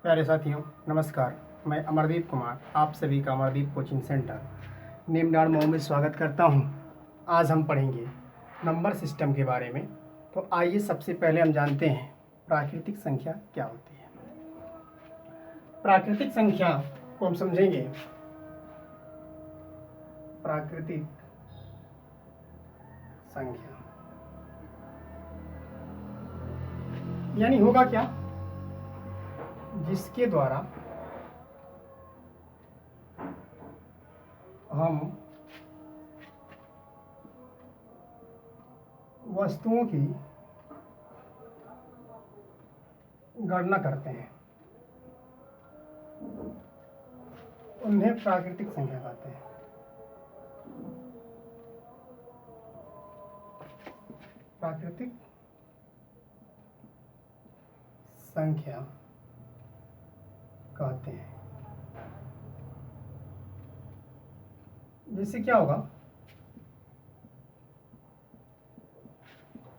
प्यारे साथियों नमस्कार। मैं अमरदीप कुमार आप सभी का अमरदीप कोचिंग सेंटर नीमडाड़ मऊ में स्वागत करता हूं। आज हम पढ़ेंगे नंबर सिस्टम के बारे में। तो आइए सबसे पहले हम जानते हैं प्राकृतिक संख्या क्या होती है। प्राकृतिक संख्या को हम समझेंगे। प्राकृतिक संख्या यानी होगा क्या, जिसके द्वारा हम वस्तुओं की गणना करते हैं, उन्हें प्राकृतिक संख्या कहते हैं। प्राकृतिक संख्या कहते हैं। जैसे क्या होगा,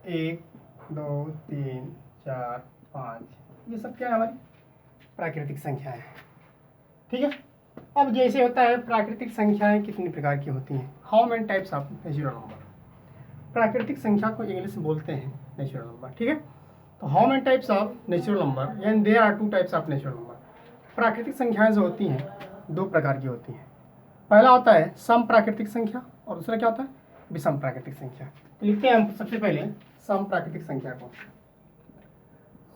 1 2 3 4 5 ये सब क्या है, हमारी प्राकृतिक संख्या है। ठीक है। अब जैसे होता है प्राकृतिक संख्याएं कितनी प्रकार की होती हैं। How many types of natural number. प्राकृतिक संख्या को इंग्लिश में बोलते हैं नेचुरल नंबर। ठीक है। तो how many types of natural number, and there are 2 types of natural number. प्राकृतिक संख्याएं जो होती हैं 2 प्रकार की होती हैं। पहला होता है सम प्राकृतिक संख्या और दूसरा क्या होता है, विषम प्राकृतिक संख्या। तो लिखते हैं हम सबसे पहले सम प्राकृतिक संख्या को।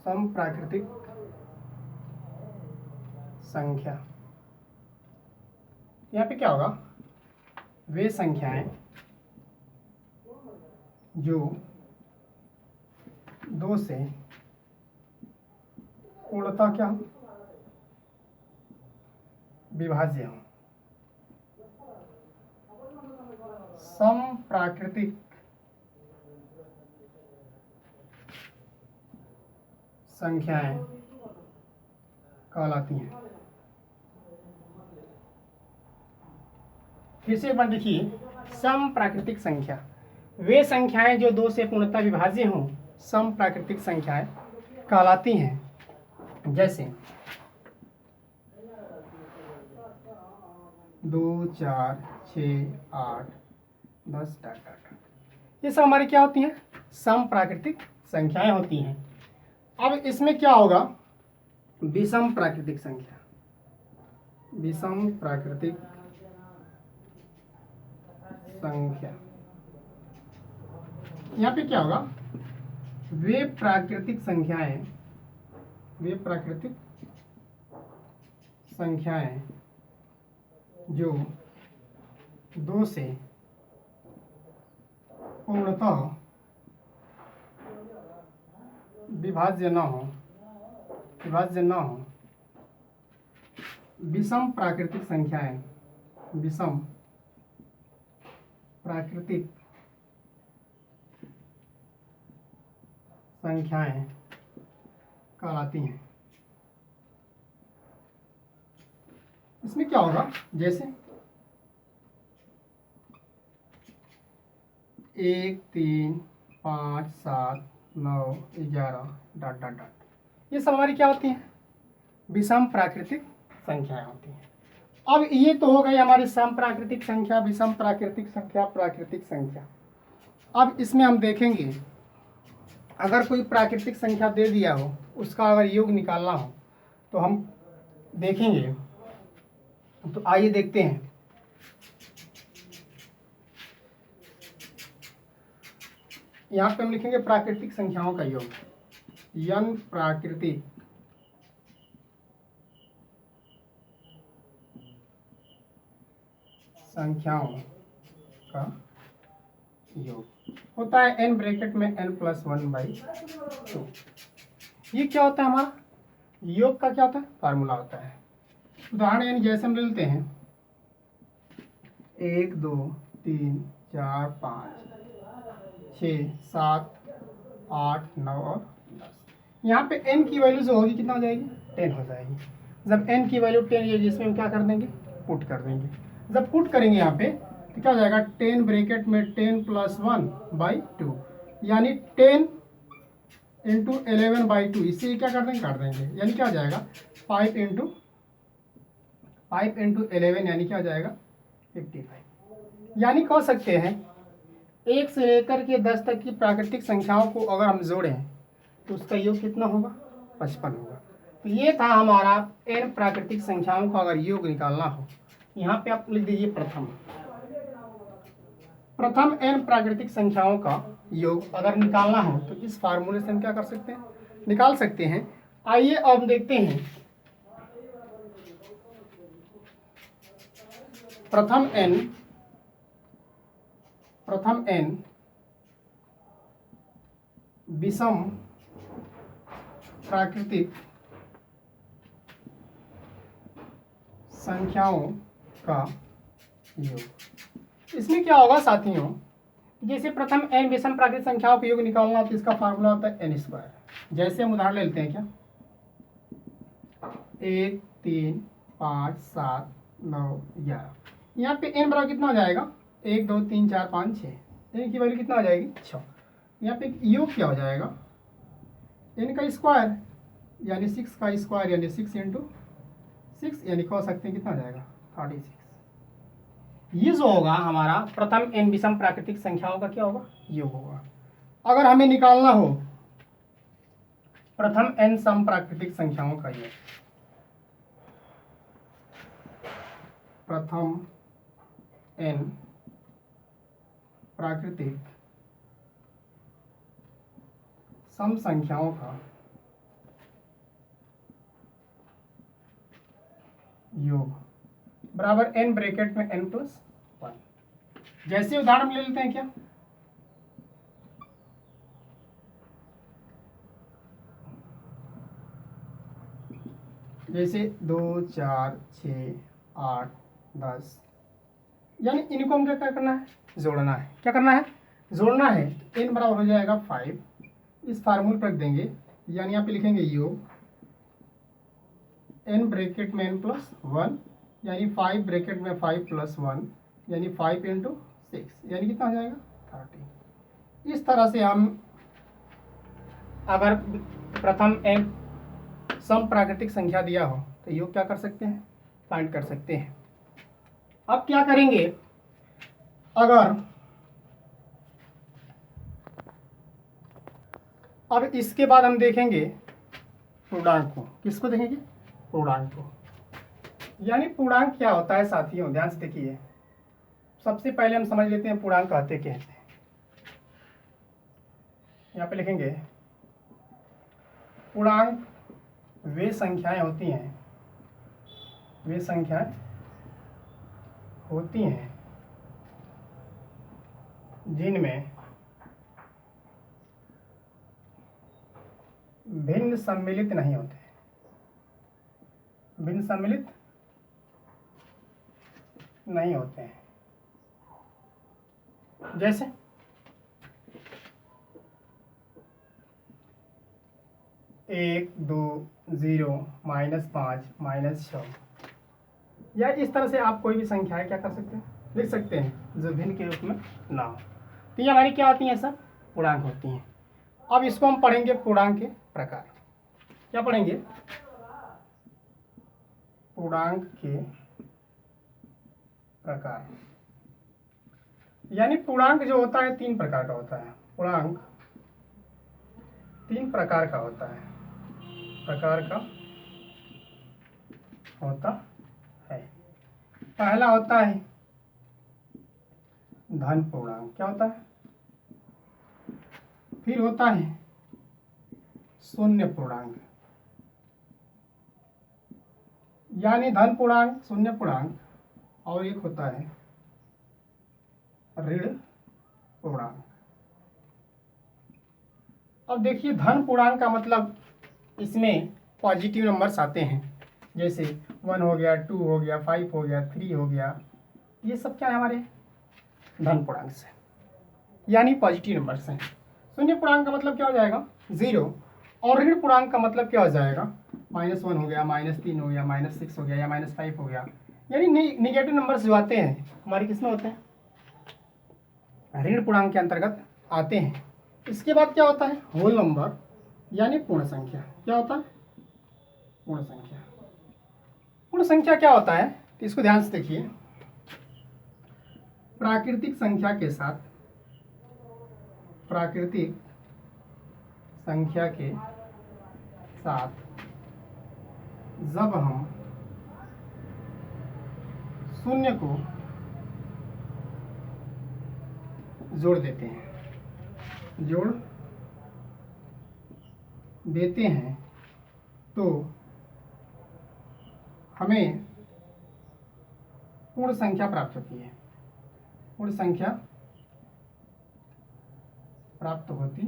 सम प्राकृतिक संख्या, यहाँ पे क्या होगा, वे संख्याएं जो 2 से पूर्णतः क्या विभाज्य हो। सम प्राकृतिक संख्याएं कहलाती हैं। फिर से एक बार देखिए, सम प्राकृतिक संख्या वे संख्याएं जो 2 से पूर्णतः विभाज्य हों, सम प्राकृतिक संख्याएं कहलाती हैं। जैसे 2 4 6 8 10 डाट ये सब हमारी क्या होती हैं, सम प्राकृतिक संख्याएं होती हैं। अब इसमें क्या होगा, विषम प्राकृतिक संख्या। विषम प्राकृतिक संख्या, यहाँ पे क्या होगा, वे प्राकृतिक संख्याएं जो 2 से पूर्णतः विभाज्य न हो, विषम प्राकृतिक संख्याएं, विषम प्राकृतिक संख्याएं कहलाती हैं। इसमें क्या होगा, जैसे 1 3 5 7 9 11 डाट डाट डाट ये सब हमारी क्या होती हैं, विषम प्राकृतिक संख्याएं होती हैं। अब ये तो हो गई हमारी सम प्राकृतिक संख्या, विषम प्राकृतिक संख्या, प्राकृतिक संख्या। अब इसमें हम देखेंगे, अगर कोई प्राकृतिक संख्या दे दिया हो, उसका अगर योग निकालना हो तो हम देखेंगे। तो आइए देखते हैं। यहाँ पे हम लिखेंगे प्राकृतिक संख्याओं का योग, n प्राकृतिक संख्याओं का योग होता है n ब्रैकेट में n+1/2। ये क्या होता है, हमारा योग का क्या होता है, फार्मूला होता है। उदाहरण यानी जैसे हम लेते हैं 1 2 3 4 5 6 7 8 9 और 10। यहाँ पे n की वैल्यू जो होगी कितना हो जाएगी, 10 हो जाएगी। जब n की वैल्यू 10 है, जिसमें हम क्या कर देंगे, पुट कर देंगे। जब पुट करेंगे यहाँ पे तो क्या हो जाएगा, 10 ब्रैकेट में 10+1/2 यानी 10 इंटू 11/2, इससे क्या कर देंगे, काट देंगे, यानी क्या हो जाएगा 5 इंटू 11 यानी क्या हो जाएगा 55। यानी कह सकते हैं 1 से लेकर के 10 तक की प्राकृतिक संख्याओं को अगर हम जोड़ें तो उसका योग कितना होगा, 55 होगा। तो ये था हमारा n प्राकृतिक संख्याओं का अगर योग निकालना हो। यहाँ पे आप लिख दीजिए प्रथम n प्राकृतिक संख्याओं का योग अगर निकालना हो तो इस फार्मूले से हम क्या कर सकते हैं, निकाल सकते हैं। आइए अब देखते हैं प्रथम n विषम प्राकृतिक संख्याओं का योग। इसमें क्या होगा साथियों, जैसे प्रथम n विषम प्राकृतिक संख्याओं का योग निकालना हो तो इसका फार्मूला होता है n²। जैसे हम उदाहरण लेते हैं क्या, 1 3 5 7 9 11। यहाँ पे n बराबर कितना हो जाएगा, 1 2 3 4 5 6, n की वैल्यू कितना हो जाएगी 6। यहाँ पे योग क्या हो जाएगा, n का स्क्वायर यानी 6 का स्क्वायर यानी 6 इंटू 6, यानी कह सकते हैं कितना हो जाएगा 36। ये जो होगा हमारा प्रथम n विषम प्राकृतिक संख्याओं का क्या होगा, योग होगा। अगर हमें निकालना हो प्रथम n सम प्राकृतिक संख्याओं का योग, प्रथम n प्राकृतिक सम संख्याओं का योग बराबर n ब्रैकेट में n+1। जैसे उदाहरण ले लेते हैं क्या, जैसे 2 4 6 8 10, यानी इनको हम क्या करना है, जोड़ना है। क्या करना है, जोड़ना है। तो n बराबर हो जाएगा 5, इस फार्मूले पर रख देंगे, यानी यहाँ पे लिखेंगे योग n ब्रैकेट में n+1 यानी 5 ब्रैकेट में 5 + 1 यानी 5 इंटू 6, यानी कितना हो जाएगा 30। इस तरह से हम अगर प्रथम n सम प्राकृतिक संख्या दिया हो तो योग क्या कर सकते हैं, फाइंड कर सकते हैं। अब क्या करेंगे, अगर अब इसके बाद हम देखेंगे पूर्णांक को। किसको देखेंगे, पूर्णांक को। यानी पूर्णांक क्या होता है साथियों, ध्यान से देखिए। सबसे पहले हम समझ लेते हैं पूर्णांक कहते क्या हैं। यहाँ पे लिखेंगे पूर्णांक वे संख्याएं होती हैं, वे संख्याएं होती हैं जिनमें भिन्न सम्मिलित नहीं होते, भिन्न सम्मिलित नहीं होते हैं। जैसे 1 2 0 -5 -6, या इस तरह से आप कोई भी संख्याएं क्या कर सकते हैं, लिख सकते हैं जो भिन्न के रूप में ना हो। तो ये हमारी क्या होती हैं, सब पूर्णांक होती हैं। अब इसको हम पढ़ेंगे पूर्णांक के प्रकार। क्या पढ़ेंगे, पूर्णांक के प्रकार। यानी पूर्णांक जो होता है 3 प्रकार का होता है। पूर्णांक 3 प्रकार का होता है, पहला होता है धन पूर्णांक। क्या होता है, फिर होता है शून्य पूर्णांक, यानी धन पूर्णांक, शून्य पूर्णांक, और एक होता है ऋण पूर्णांक। अब देखिए धन पूर्णांक का मतलब इसमें पॉजिटिव नंबर्स आते हैं, जैसे 1 हो गया, 2 हो गया, 5 हो गया, 3 हो गया, ये सब क्या है हमारे धन पूर्णांक से, यानी पॉजिटिव नंबर्स हैं। शून्य पूर्णांक का मतलब क्या हो जाएगा 0, और ऋण पूर्णांक का मतलब क्या हो जाएगा -1 हो गया, -3 हो गया, -6 हो गया, या -5 हो गया। यानी निगेटिव नंबर्स जो आते हैं हमारे किसमें होते हैं, ऋण पूर्णांक के अंतर्गत आते हैं। इसके बाद क्या होता है होल नंबर, यानी पूर्ण संख्या। क्या होता है? पूर्ण संख्या। पूर्ण संख्या क्या होता है, तो इसको ध्यान से देखिए। प्राकृतिक संख्या के साथ, प्राकृतिक संख्या के साथ जब हम शून्य को जोड़ देते हैं तो हमें पूर्ण संख्या प्राप्त होती है। पूर्ण संख्या प्राप्त होती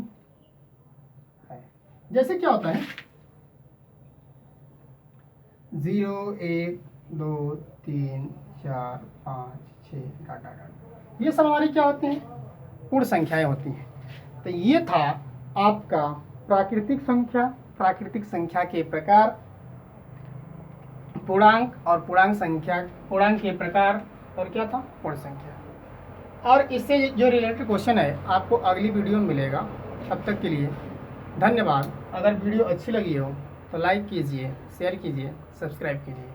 है। जैसे क्या होता है, 0 1 2 3 4 5 6 डाट, ये सब हमारी क्या होती हैं? पूर्ण संख्याएं होती हैं। तो ये था आपका प्राकृतिक संख्या, प्राकृतिक संख्या के प्रकार, पूर्णांक और पूर्णांक संख्या, पूर्णांक के प्रकार, और क्या था? पूर्ण संख्या। और इससे जो रिलेटेड क्वेश्चन है आपको अगली वीडियो में मिलेगा। तब तक के लिए धन्यवाद। अगर वीडियो अच्छी लगी हो तो लाइक कीजिए, शेयर कीजिए, सब्सक्राइब कीजिए।